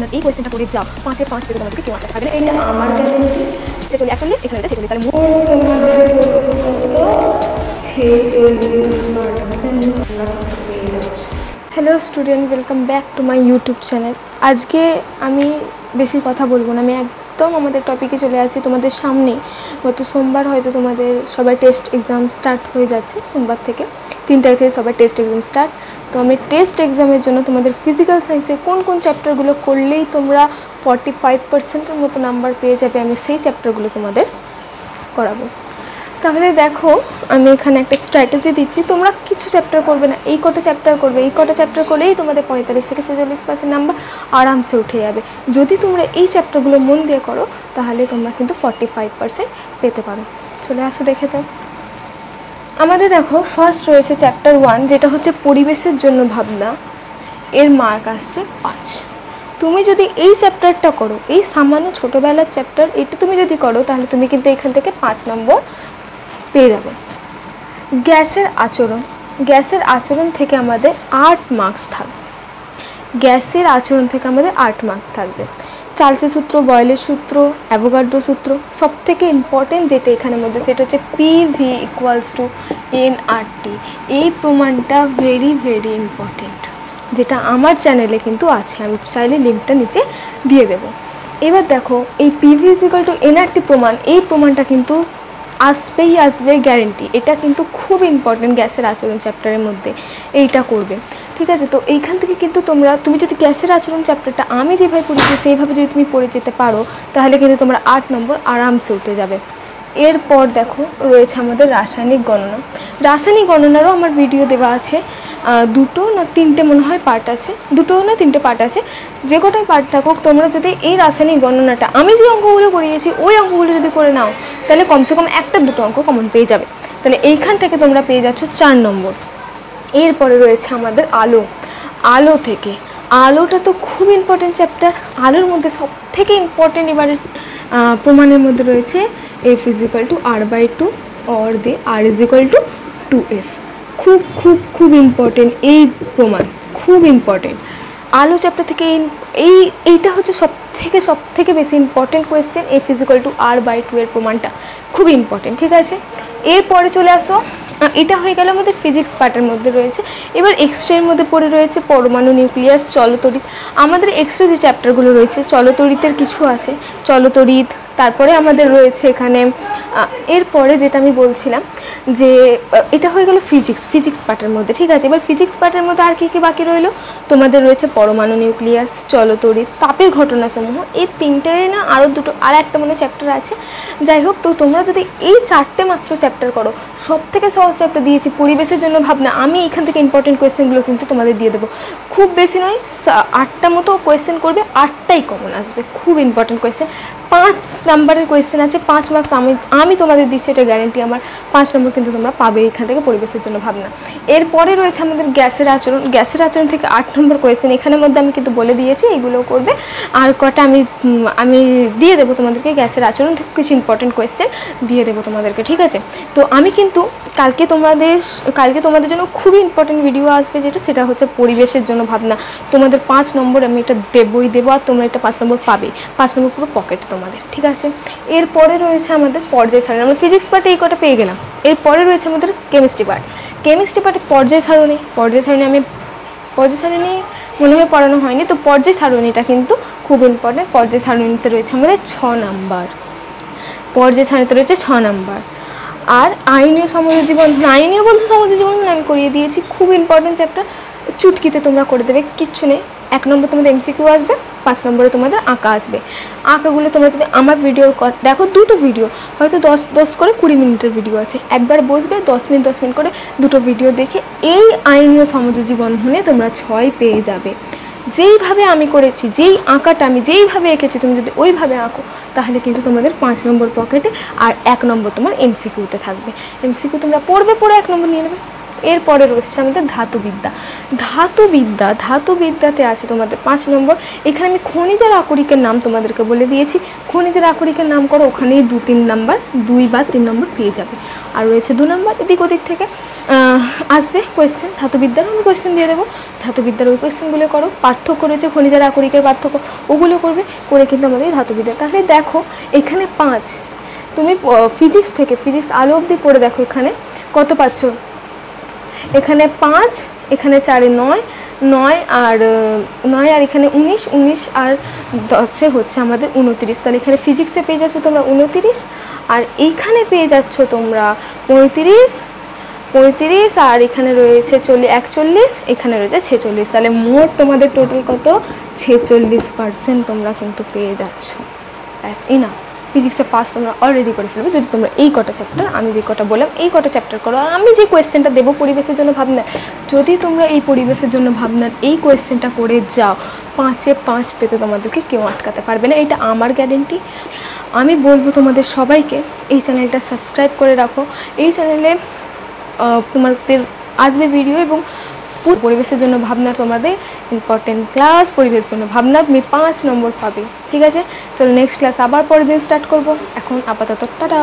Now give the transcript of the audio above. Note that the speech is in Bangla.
তোমরা এই কোয়েশ্চেনটা করে যাও 5 এর 5 পেলে তোমাদেরকে কেউ আনতে পারবে না। এটা আমার চ্যানেল 46 এখানে এটা 46 তাহলে তোমাদের কত 46%। Hello student, welcome back to my YouTube channel. আজকে আমি বেশি কথা বলবো না, আমি একদম আমাদের টপিকে চলে আসি। তোমাদের সামনে গত সোমবার হয়তো তোমাদের সবার টেস্ট এক্সাম স্টার্ট হয়ে যাচ্ছে। সোমবার থেকে 3 তারিখ থেকে সবার টেস্ট এক্সাম স্টার্ট। তো আমি টেস্ট এক্সামের জন্য তোমাদের ফিজিক্যাল সায়েন্সে কোন কোন চ্যাপ্টারগুলো করলেই তোমরা 45%-এর মতো নাম্বার পেয়ে যাবে, আমি সেই চ্যাপ্টারগুলো তোমাদের করাবো। তাহলে দেখো, আমি এখানে একটা স্ট্র্যাটেজি দিচ্ছি। তোমরা কিছু চ্যাপ্টার করবে না, এই কটা চ্যাপ্টার করবে। এই কটা চ্যাপ্টার করলেই তোমাদের 45 থেকে 46% নাম্বার আরামসে উঠে যাবে। যদি তোমরা এই চ্যাপ্টারগুলো মন দিয়ে করো তাহলে তোমরা কিন্তু 45% পেতে পারো। চলে আসো দেখে দাও। আমাদের দেখো ফার্স্ট রয়েছে চ্যাপ্টার 1, যেটা হচ্ছে পরিবেশের জন্য ভাবনা। এর মার্ক আসছে 5। তুমি যদি এই চ্যাপ্টারটা করো, এই সামান্য ছোটোবেলার চ্যাপ্টার, এটা তুমি যদি করো তাহলে তুমি কিন্তু এখান থেকে 5 নম্বর পেয়ে যাবে। গ্যাসের আচরণ থেকে আমাদের 8 মার্কস থাকবে। গ্যাসের আচরণ থেকে আমাদের 8 মার্কস থাকবে। চার্লসের সূত্র, বয়েলের সূত্র, অ্যাভোগাড্রো সূত্র, সব থেকে ইম্পর্টেন্ট যেটা এখানের মধ্যে সেটা হচ্ছে PV = nRT। এই প্রমাণটা ভেরি ভেরি ইম্পর্টেন্ট, যেটা আমার চ্যানেলে কিন্তু আছে। আমি চাইলে লিঙ্কটা নিচে দিয়ে দেব। এবার দেখো, এই PV = nRT প্রমাণ, এই প্রমাণটা কিন্তু আসবে গ্যারেন্টি। এটা কিন্তু খুব ইম্পর্টেন্ট গ্যাসের আচরণ চ্যাপ্টারের মধ্যে, এইটা করবে, ঠিক আছে? তো এইখান থেকে কিন্তু তুমি যদি গ্যাসের আচরণ চ্যাপ্টারটা আমি যেভাবে পড়েছি সেইভাবে যদি তুমি পড়ে যেতে পারো তাহলে কিন্তু তোমরা 8 নম্বর আরামসে উঠে যাবে। এরপর দেখো রয়েছে আমাদের রাসায়নিক গণনা। রাসায়নিক গণনারও আমার ভিডিও দেওয়া আছে, 2 না 3টে মনে হয় পার্ট আছে, 2 না 3টে পার্ট আছে। যে কটাই পার্ট থাকুক, তোমরা যদি এই রাসায়নিক গণনাটা আমি যে অঙ্কগুলো করিয়েছি ওই অঙ্কগুলো যদি করে নাও তাহলে কমসে কম 1-2 অঙ্ক কমন পেয়ে যাবে। তাহলে এইখান থেকে তোমরা পেয়ে যাচ্ছ 4 নম্বর। এরপরে রয়েছে আমাদের আলো থেকে। আলোটা তো খুব ইম্পর্টেন্ট চ্যাপ্টার। আলোর মধ্যে সব থেকে ইম্পর্টেন্ট এবারে প্রমাণের মধ্যে রয়েছে F = R/2 or the R = 2F। খুব খুব খুব ইম্পর্টেন্ট এই প্রমাণ, খুব ইম্পর্টেন্ট। আলো চ্যাপ্টার থেকে এইটা হচ্ছে সব থেকে বেশি ইম্পর্টেন্ট কোয়েশ্চেন। F = R/2 এর প্রমাণটা খুব ইম্পর্টেন্ট, ঠিক আছে? এরপরে চলে আসো, এটা হয়ে গেল আমাদের ফিজিক্স পার্টের মধ্যে রয়েছে। এবার এক্সরের মধ্যে পড়ে রয়েছে পরমাণু, নিউক্লিয়াস, চলতড়িৎ। আমাদের এক্সরে যে চ্যাপ্টারগুলো রয়েছে, চলতড়িতের কিছু আছে, চলতড়িৎ। তারপরে আমাদের রয়েছে এখানে, এরপরে যেটা আমি বলছিলাম যে এটা হয়ে গেল ফিজিক্স পার্টের মধ্যে, ঠিক আছে? এবার ফিজিক্স পার্টের মধ্যে আর কী কী বাকি রইলো? তোমাদের রয়েছে পরমাণু, নিউক্লিয়াস, চলতড়িৎ, তাপের ঘটনাসমূহ। এই 3টে না আর একটা মনে চ্যাপ্টার আছে। যাই হোক, তো তোমরা যদি এই 4টে মাত্র চ্যাপ্টার করো, সব থেকে সহজ চ্যাপ্টার দিয়েছি পরিবেশের জন্য ভাবনা। আমি এখান থেকে ইম্পর্টেন্ট কোয়েশ্চেনগুলো কিন্তু তোমাদের দিয়ে দেবো। খুব বেশি নয়, 8টা মতো কোয়েশ্চেন করবে, 8টাই কমন আসবে। খুব ইম্পর্টেন্ট কোয়েশ্চেন, 5 নম্বরের কোয়েশ্চেন আছে, 5 মার্কস আমি তোমাদের দিচ্ছি, এটা গ্যারেন্টি আমার। 5 নম্বর কিন্তু তোমরা পাবে এখান থেকে পরিবেশের জন্য ভাবনা। এরপরে রয়েছে আমাদের গ্যাসের আচরণ থেকে 8 নম্বর কোয়েশ্চেন। এখানের মধ্যে আমি কিন্তু বলে দিয়েছি এইগুলো করবে। আর কটা আমি দিয়ে দেবো তোমাদেরকে, গ্যাসের আচরণ থেকে কিছু ইম্পর্টেন্ট কোয়েশ্চেন দিয়ে দেবো তোমাদেরকে, ঠিক আছে? তো আমি কিন্তু কালকে তোমাদের জন্য খুবই ইম্পর্টেন্ট ভিডিও আসবে, সেটা হচ্ছে পরিবেশের জন্য ভাবনা। তোমাদের 5 নম্বর আমি এটা দেবো, আর তোমরা এটা 5 নম্বর পাবে। 5 নম্বর পুরো পকেটে তোমাদের, ঠিক আছে? এরপরে রয়েছে আমাদের পর্যায় সারণী। আমরা ফিজিক্স পার্টে এই কটা পেয়ে গেলাম। এরপরে রয়েছে আমাদের কেমিস্ট্রি পার্টে পর্যায় সারণী মনে হয় পড়ানো হয়নি, তো পর্যায় সারণীটা কিন্তু খুব ইম্পর্টেন্ট। পর্যায় সারণীতে রয়েছে আমাদের 6 নাম্বার। আর আইনীয় বন্ধু সমুদ্র জীবন আমি করিয়ে দিয়েছি, খুব ইম্পর্টেন্ট চ্যাপ্টার। চুটকিতে তোমরা করে দেবে, কিচ্ছু নেই। 1 নম্বর তোমাদের MCQ আসবে, 5 নম্বরে তোমাদের আঁকা আসবে। আঁকাগুলো তোমরা যদি আমার ভিডিও দেখো, 2টো ভিডিও, হয়তো 10 করে 20 মিনিটের ভিডিও আছে। একবার বসবে 10 মিনিট করে 2টো ভিডিও দেখে এই আইনীয় সমুদ্র জীবন হলে তোমরা 6 পেয়ে যাবে। যেইভাবে আমি করেছি, যেই আঁকাটা আমি যেইভাবে এঁকেছি, তুমি যদি ওইভাবে আঁকো তাহলে কিন্তু তোমাদের 5 নম্বর পকেটে, আর 1 নম্বর তোমার MCQতে থাকবে। MCQ তোমরা পড়বে, 1 নম্বর নিয়ে নেবে। এরপরে রয়েছে আমাদের ধাতুবিদ্যাতে আছে তোমাদের 5 নম্বর। এখানে আমি খনিজের আকরিকের নাম তোমাদেরকে বলে দিয়েছি, খনিজের আকরিকের নাম করো, ওখানেই 2-3 নাম্বার, 2 বা 3 নম্বর পেয়ে যাবে। আর রয়েছে 2 নম্বর এদিক ওদিক থেকে আসবে কোয়েশ্চেন, ধাতুবিদ্যার আমি কোয়েশ্চেন দিয়ে দেবো, ধাতুবিদ্যার ওই কোয়েশ্চেনগুলো করো। পার্থক্য রয়েছে খনিজের আকরিকের পার্থক্য, ওগুলো করবে, করে কিন্তু আমাদের ধাতুবিদ্যা। তাহলে দেখো এখানে 5, তুমি ফিজিক্স আলো অবধি পড়ে দেখো এখানে কত পাচ্ছ, এখানে 5, এখানে 4-এ 9 আর এখানে 19 আর 10-এ হচ্ছে আমাদের 29। তাহলে এখানে ফিজিক্সে পেয়ে যাচ্ছ তোমরা 29, আর এইখানে পেয়ে যাচ্ছ তোমরা 35 আর এখানে রয়েছে 41, এখানে রয়েছে 46। তাহলে মোট তোমাদের টোটাল কত, 46% তোমরা কিন্তু পেয়ে যাচ্ছ। ব্যাস ইনাফ, ফিজিক্সে পাস তোমরা অলরেডি করে ফেলবে যদি তোমরা এই কটা চ্যাপ্টার, আমি যে কটা বললাম এই কটা চ্যাপ্টার করো। আর আমি যে কোয়েশ্চেনটা দেবো পরিবেশের জন্য ভাবনা, যদি তোমরা এই পরিবেশের জন্য ভাবনার এই কোয়েশ্চেনটা করে যাও, 5-এ 5 পেতে তোমাদেরকে কেউ আটকাতে পারবে না, এটা আমার গ্যারেন্টি। আমি বলবো তোমাদের সবাইকে এই চ্যানেলটা সাবস্ক্রাইব করে রাখো। এই চ্যানেলে তোমাদের আসবে ভিডিও এবং পরিবেশের জন্য ভাবনা, তোমাদের ইম্পর্টেন্ট ক্লাস, পরিবেশের জন্য ভাবনা তুমি 5 নম্বর পাবে। ঠিক আছে, চলো নেক্সট ক্লাস আবার পরের দিন স্টার্ট করবো। এখন আপাতত টাটা।